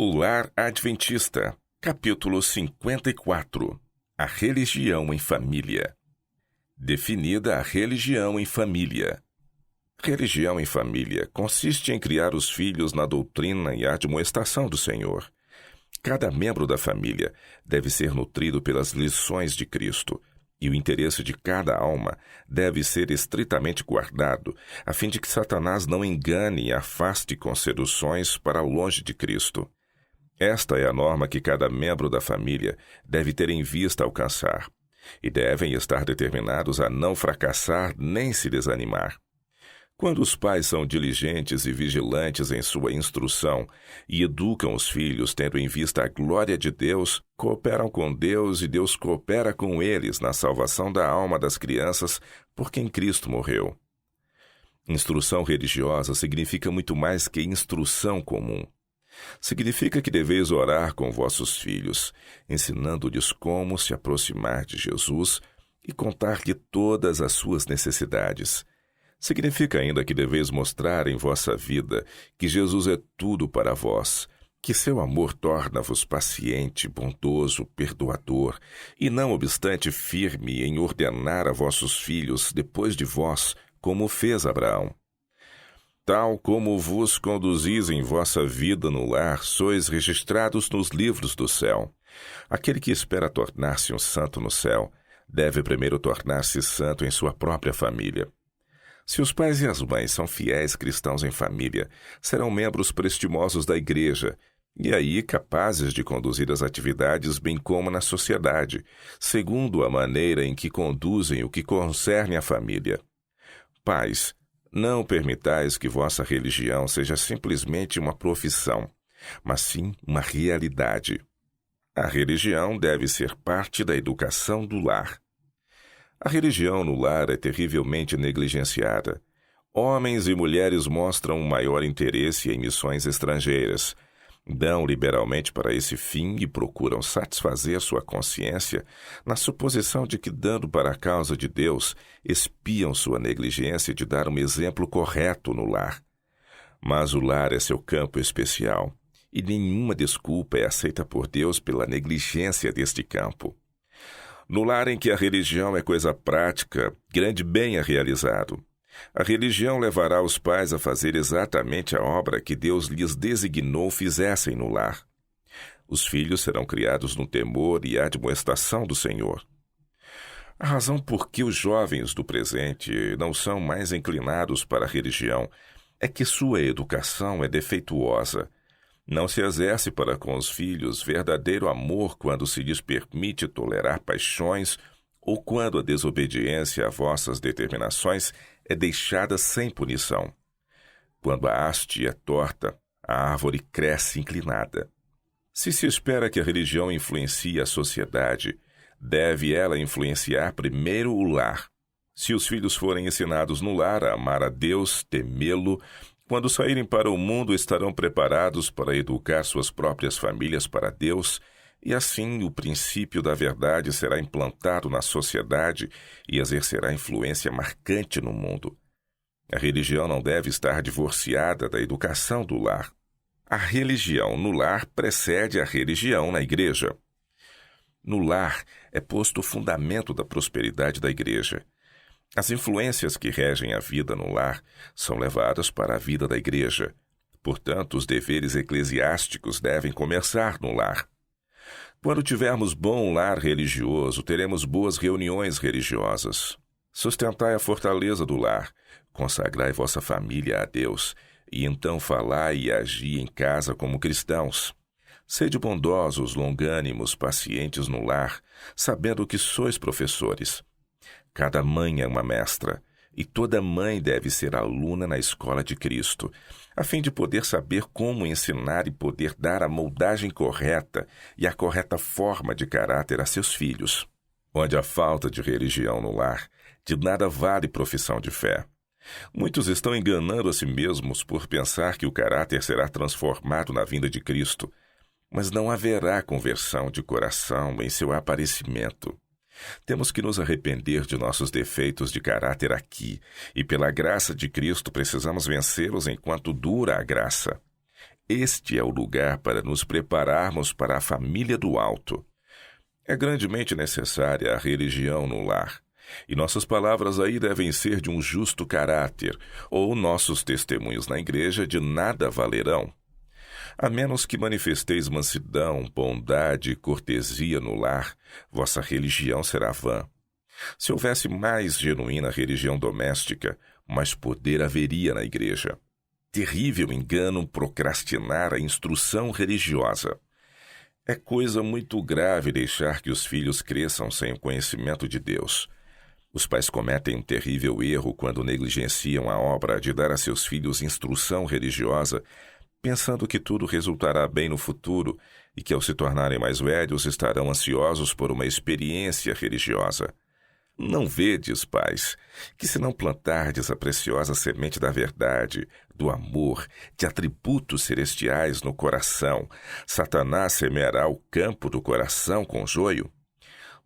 O Lar Adventista, capítulo 54. A religião em família. Definida a religião em família. Religião em família consiste em criar os filhos na doutrina e admoestação do Senhor. Cada membro da família deve ser nutrido pelas lições de Cristo, e o interesse de cada alma deve ser estritamente guardado, a fim de que Satanás não engane e afaste com seduções para longe de Cristo. Esta é a norma que cada membro da família deve ter em vista alcançar, e devem estar determinados a não fracassar nem se desanimar. Quando os pais são diligentes e vigilantes em sua instrução e educam os filhos tendo em vista a glória de Deus, cooperam com Deus e Deus coopera com eles na salvação da alma das crianças por quem Cristo morreu. Instrução religiosa significa muito mais que instrução comum. Significa que deveis orar com vossos filhos, ensinando-lhes como se aproximar de Jesus e contar-lhe todas as suas necessidades. Significa ainda que deveis mostrar em vossa vida que Jesus é tudo para vós, que seu amor torna-vos paciente, bondoso, perdoador, e não obstante firme em ordenar a vossos filhos depois de vós, como fez Abraão. Tal como vos conduzis em vossa vida no lar, sois registrados nos livros do céu. Aquele que espera tornar-se um santo no céu, deve primeiro tornar-se santo em sua própria família. Se os pais e as mães são fiéis cristãos em família, serão membros prestimosos da igreja, e aí capazes de conduzir as atividades bem como na sociedade, segundo a maneira em que conduzem o que concerne à família. Pais, não permitais que vossa religião seja simplesmente uma profissão, mas sim uma realidade. A religião deve ser parte da educação do lar. A religião no lar é terrivelmente negligenciada. Homens e mulheres mostram um maior interesse em missões estrangeiras, dão liberalmente para esse fim e procuram satisfazer sua consciência na suposição de que, dando para a causa de Deus, expiam sua negligência de dar um exemplo correto no lar. Mas o lar é seu campo especial, e nenhuma desculpa é aceita por Deus pela negligência deste campo. No lar em que a religião é coisa prática, grande bem é realizado. A religião levará os pais a fazer exatamente a obra que Deus lhes designou fizessem no lar. Os filhos serão criados no temor e admoestação do Senhor. A razão por que os jovens do presente não são mais inclinados para a religião é que sua educação é defeituosa. Não se exerce para com os filhos verdadeiro amor quando se lhes permite tolerar paixões ou quando a desobediência a vossas determinações é deixada sem punição. Quando a haste é torta, a árvore cresce inclinada. Se espera que a religião influencie a sociedade, deve ela influenciar primeiro o lar. Se os filhos forem ensinados no lar a amar a Deus, temê-lo, quando saírem para o mundo estarão preparados para educar suas próprias famílias para Deus, e assim o princípio da verdade será implantado na sociedade e exercerá influência marcante no mundo. A religião não deve estar divorciada da educação do lar. A religião no lar precede a religião na igreja. No lar é posto o fundamento da prosperidade da igreja. As influências que regem a vida no lar são levadas para a vida da igreja. Portanto, os deveres eclesiásticos devem começar no lar. Quando tivermos bom lar religioso, teremos boas reuniões religiosas. Sustentai a fortaleza do lar, consagrai vossa família a Deus, e então falai e agi em casa como cristãos. Sede bondosos, longânimos, pacientes no lar, sabendo que sois professores. Cada mãe é uma mestra, e toda mãe deve ser aluna na escola de Cristo, a fim de poder saber como ensinar e poder dar a moldagem correta e a correta forma de caráter a seus filhos. Onde há falta de religião no lar, de nada vale profissão de fé. Muitos estão enganando a si mesmos por pensar que o caráter será transformado na vinda de Cristo, mas não haverá conversão de coração em seu aparecimento. Temos que nos arrepender de nossos defeitos de caráter aqui, e pela graça de Cristo precisamos vencê-los enquanto dura a graça. Este é o lugar para nos prepararmos para a família do alto. É grandemente necessária a religião no lar. E nossas palavras aí devem ser de um justo caráter, ou nossos testemunhos na igreja de nada valerão. A menos que manifesteis mansidão, bondade e cortesia no lar, vossa religião será vã. Se houvesse mais genuína religião doméstica, mais poder haveria na igreja. Terrível engano procrastinar a instrução religiosa. É coisa muito grave deixar que os filhos cresçam sem o conhecimento de Deus. Os pais cometem um terrível erro quando negligenciam a obra de dar a seus filhos instrução religiosa, pensando que tudo resultará bem no futuro e que, ao se tornarem mais velhos, estarão ansiosos por uma experiência religiosa. Não vedes, pais, que se não plantardes a preciosa semente da verdade, do amor, de atributos celestiais no coração, Satanás semeará o campo do coração com joio?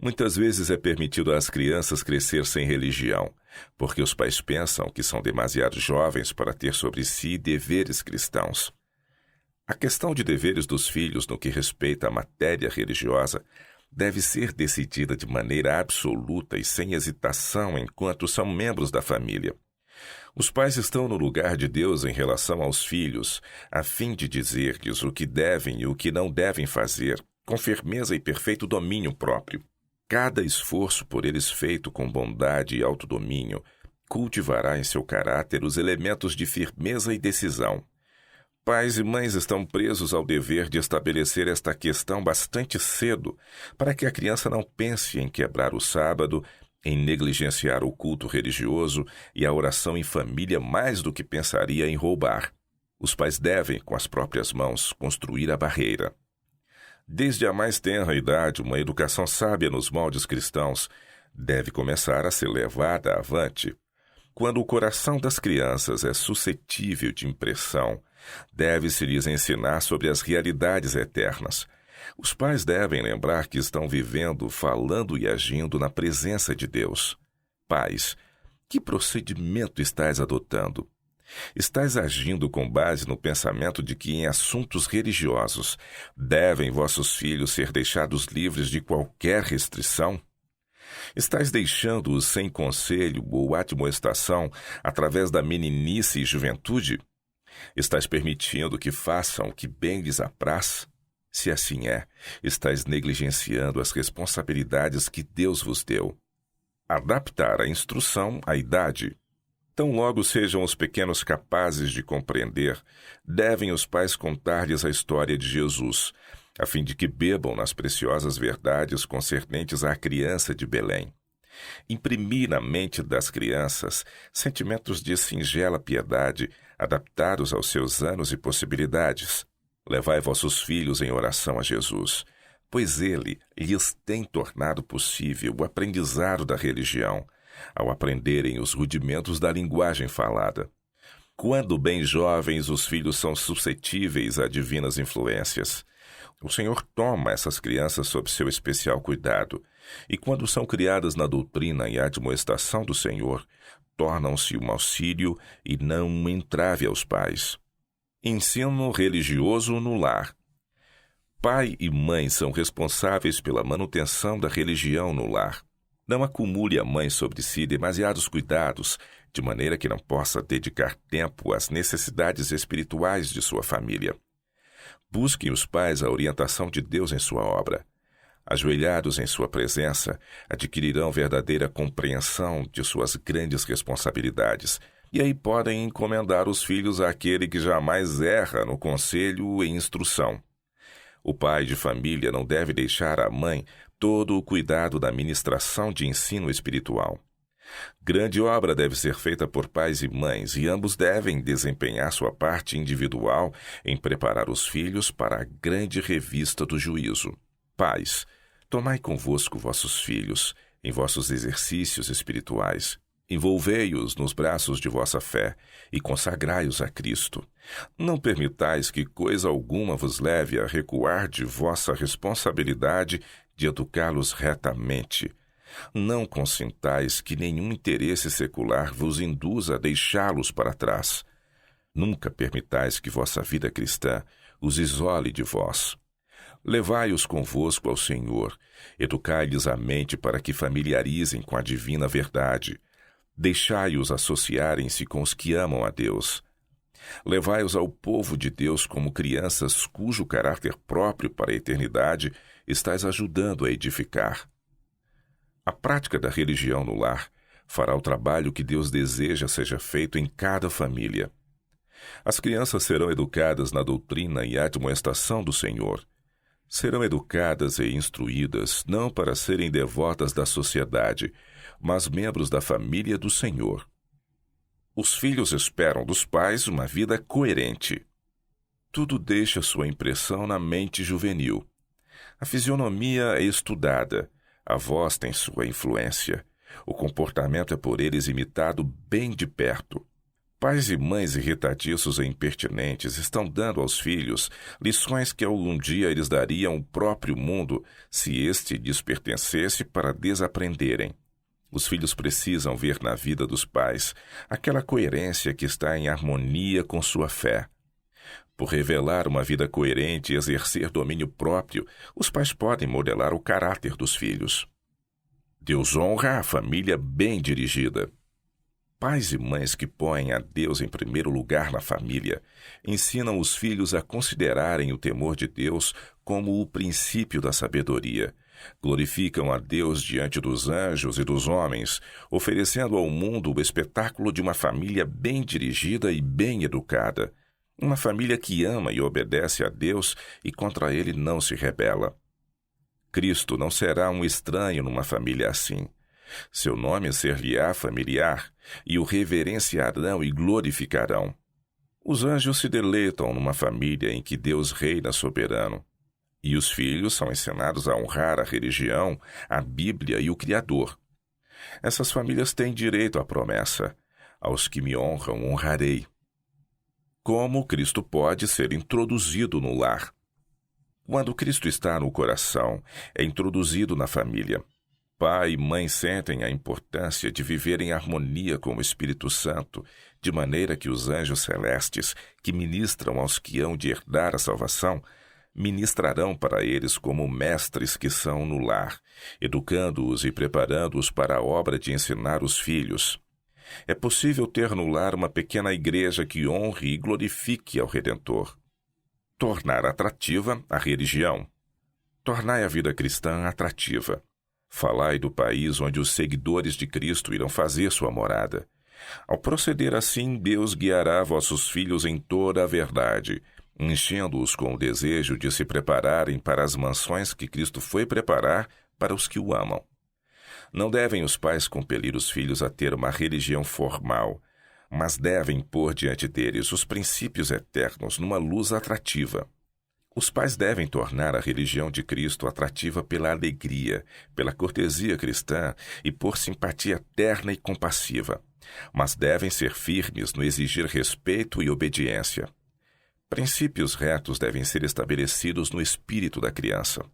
Muitas vezes é permitido às crianças crescer sem religião, porque os pais pensam que são demasiado jovens para ter sobre si deveres cristãos. A questão de deveres dos filhos no que respeita à matéria religiosa deve ser decidida de maneira absoluta e sem hesitação enquanto são membros da família. Os pais estão no lugar de Deus em relação aos filhos, a fim de dizer-lhes o que devem e o que não devem fazer, com firmeza e perfeito domínio próprio. Cada esforço por eles feito com bondade e autodomínio cultivará em seu caráter os elementos de firmeza e decisão. Pais e mães estão presos ao dever de estabelecer esta questão bastante cedo, para que a criança não pense em quebrar o sábado, em negligenciar o culto religioso e a oração em família mais do que pensaria em roubar. Os pais devem, com as próprias mãos, construir a barreira. Desde a mais tenra idade, uma educação sábia nos moldes cristãos deve começar a ser levada avante. Quando o coração das crianças é suscetível de impressão, deve-se lhes ensinar sobre as realidades eternas. Os pais devem lembrar que estão vivendo, falando e agindo na presença de Deus. Pais, que procedimento estás adotando? Estás agindo com base no pensamento de que em assuntos religiosos devem vossos filhos ser deixados livres de qualquer restrição? Estás deixando-os sem conselho ou admoestação através da meninice e juventude? Estás permitindo que façam o que bem lhes apraz? Se assim é, estás negligenciando as responsabilidades que Deus vos deu. Adaptar a instrução à idade. Tão logo sejam os pequenos capazes de compreender, devem os pais contar-lhes a história de Jesus, a fim de que bebam nas preciosas verdades concernentes à criança de Belém. Imprimir na mente das crianças sentimentos de singela piedade, adaptados aos seus anos e possibilidades. Levai vossos filhos em oração a Jesus, pois ele lhes tem tornado possível o aprendizado da religião, ao aprenderem os rudimentos da linguagem falada. Quando bem jovens, os filhos são suscetíveis a divinas influências. O Senhor toma essas crianças sob seu especial cuidado, e quando são criadas na doutrina e admoestação do Senhor, tornam-se um auxílio e não um entrave aos pais. Ensino religioso no lar. Pai e mãe são responsáveis pela manutenção da religião no lar. Não acumule a mãe sobre si demasiados cuidados, de maneira que não possa dedicar tempo às necessidades espirituais de sua família. Busquem os pais a orientação de Deus em sua obra. Ajoelhados em sua presença, adquirirão verdadeira compreensão de suas grandes responsabilidades, e aí podem encomendar os filhos àquele que jamais erra no conselho e instrução. O pai de família não deve deixar à mãe todo o cuidado da ministração de ensino espiritual. Grande obra deve ser feita por pais e mães, e ambos devem desempenhar sua parte individual em preparar os filhos para a grande revista do juízo. Pais, tomai convosco vossos filhos em vossos exercícios espirituais. Envolvei-os nos braços de vossa fé e consagrai-os a Cristo. Não permitais que coisa alguma vos leve a recuar de vossa responsabilidade de educá-los retamente. Não consintais que nenhum interesse secular vos induza a deixá-los para trás. Nunca permitais que vossa vida cristã os isole de vós. Levai-os convosco ao Senhor, educai-lhes a mente para que familiarizem com a divina verdade. Deixai-os associarem-se com os que amam a Deus. Levai-os ao povo de Deus como crianças cujo caráter próprio para a eternidade estais ajudando a edificar. A prática da religião no lar fará o trabalho que Deus deseja seja feito em cada família. As crianças serão educadas na doutrina e admoestação do Senhor. Serão educadas e instruídas não para serem devotas da sociedade, mas membros da família do Senhor. Os filhos esperam dos pais uma vida coerente. Tudo deixa sua impressão na mente juvenil. A fisionomia é estudada, a voz tem sua influência. O comportamento é por eles imitado bem de perto. Pais e mães irritadiços e impertinentes estão dando aos filhos lições que algum dia eles dariam ao próprio mundo se este lhes pertencesse para desaprenderem. Os filhos precisam ver na vida dos pais aquela coerência que está em harmonia com sua fé. Por revelar uma vida coerente e exercer domínio próprio, os pais podem modelar o caráter dos filhos. Deus honra a família bem dirigida. Pais e mães que põem a Deus em primeiro lugar na família ensinam os filhos a considerarem o temor de Deus como o princípio da sabedoria. Glorificam a Deus diante dos anjos e dos homens, oferecendo ao mundo o espetáculo de uma família bem dirigida e bem educada. Uma família que ama e obedece a Deus e contra ele não se rebela. Cristo não será um estranho numa família assim. Seu nome ser-lhe-á familiar, e o reverenciarão e glorificarão. Os anjos se deleitam numa família em que Deus reina soberano, e os filhos são ensinados a honrar a religião, a Bíblia e o Criador. Essas famílias têm direito à promessa: aos que me honram, honrarei. Como Cristo pode ser introduzido no lar? Quando Cristo está no coração, é introduzido na família. Pai e mãe sentem a importância de viver em harmonia com o Espírito Santo, de maneira que os anjos celestes, que ministram aos que hão de herdar a salvação, ministrarão para eles como mestres que são no lar, educando-os e preparando-os para a obra de ensinar os filhos. É possível ter no lar uma pequena igreja que honre e glorifique ao Redentor. Tornar atrativa a religião. Tornai a vida cristã atrativa. Falai do país onde os seguidores de Cristo irão fazer sua morada. Ao proceder assim, Deus guiará vossos filhos em toda a verdade, enchendo-os com o desejo de se prepararem para as mansões que Cristo foi preparar para os que o amam. Não devem os pais compelir os filhos a ter uma religião formal, mas devem pôr diante deles os princípios eternos numa luz atrativa. Os pais devem tornar a religião de Cristo atrativa pela alegria, pela cortesia cristã e por simpatia terna e compassiva, mas devem ser firmes no exigir respeito e obediência. Princípios retos devem ser estabelecidos no espírito da criança.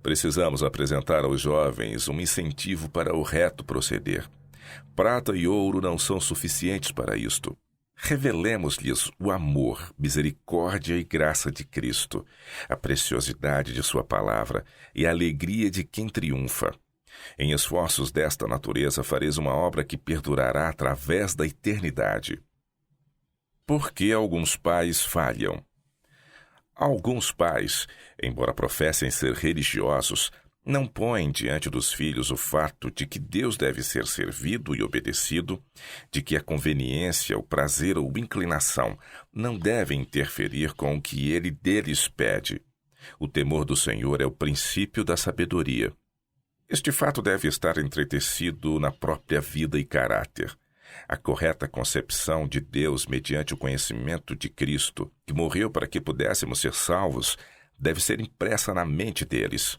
Precisamos apresentar aos jovens um incentivo para o reto proceder. Prata e ouro não são suficientes para isto. Revelemos-lhes o amor, misericórdia e graça de Cristo, a preciosidade de sua palavra e a alegria de quem triunfa. Em esforços desta natureza fareis uma obra que perdurará através da eternidade. Por que alguns pais falham? Alguns pais, embora professem ser religiosos, não põem diante dos filhos o fato de que Deus deve ser servido e obedecido, de que a conveniência, o prazer ou inclinação não devem interferir com o que ele deles pede. O temor do Senhor é o princípio da sabedoria. Este fato deve estar entretecido na própria vida e caráter. A correta concepção de Deus mediante o conhecimento de Cristo, que morreu para que pudéssemos ser salvos, deve ser impressa na mente deles.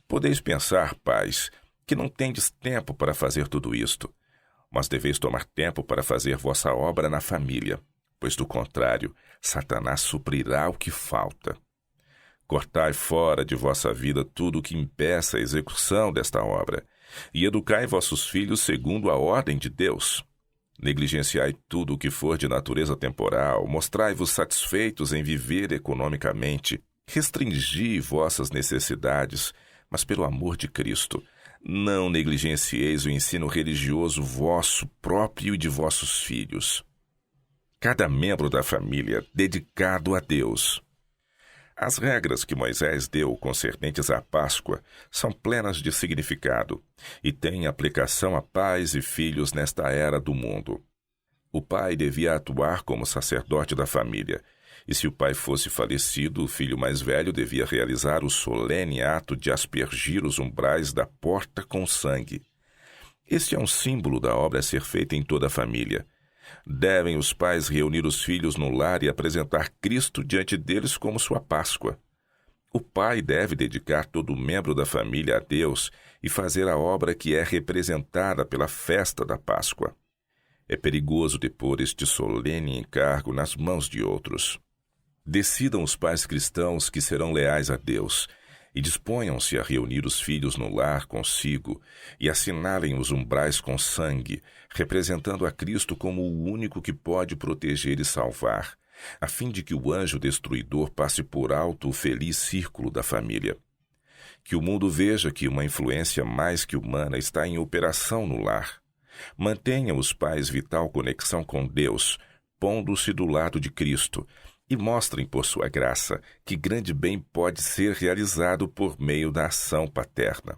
Podeis pensar, pais, que não tendes tempo para fazer tudo isto, mas deveis tomar tempo para fazer vossa obra na família, pois do contrário, Satanás suprirá o que falta. Cortai fora de vossa vida tudo o que impeça a execução desta obra, e educai vossos filhos segundo a ordem de Deus. Negligenciai tudo o que for de natureza temporal, mostrai-vos satisfeitos em viver economicamente, restringi vossas necessidades, mas pelo amor de Cristo, não negligencieis o ensino religioso vosso próprio e de vossos filhos. Cada membro da família dedicado a Deus. As regras que Moisés deu concernentes à Páscoa são plenas de significado e têm aplicação a pais e filhos nesta era do mundo. O pai devia atuar como sacerdote da família, e se o pai fosse falecido, o filho mais velho devia realizar o solene ato de aspergir os umbrais da porta com sangue. Este é um símbolo da obra a ser feita em toda a família. Devem os pais reunir os filhos no lar e apresentar Cristo diante deles como sua Páscoa. O pai deve dedicar todo membro da família a Deus e fazer a obra que é representada pela festa da Páscoa. É perigoso depor este solene encargo nas mãos de outros. Decidam os pais cristãos que serão leais a Deus e disponham-se a reunir os filhos no lar consigo e assinalem os umbrais com sangue, representando a Cristo como o único que pode proteger e salvar, a fim de que o anjo destruidor passe por alto o feliz círculo da família. Que o mundo veja que uma influência mais que humana está em operação no lar. Mantenham os pais vital conexão com Deus, pondo-se do lado de Cristo, e mostrem por sua graça que grande bem pode ser realizado por meio da ação paterna.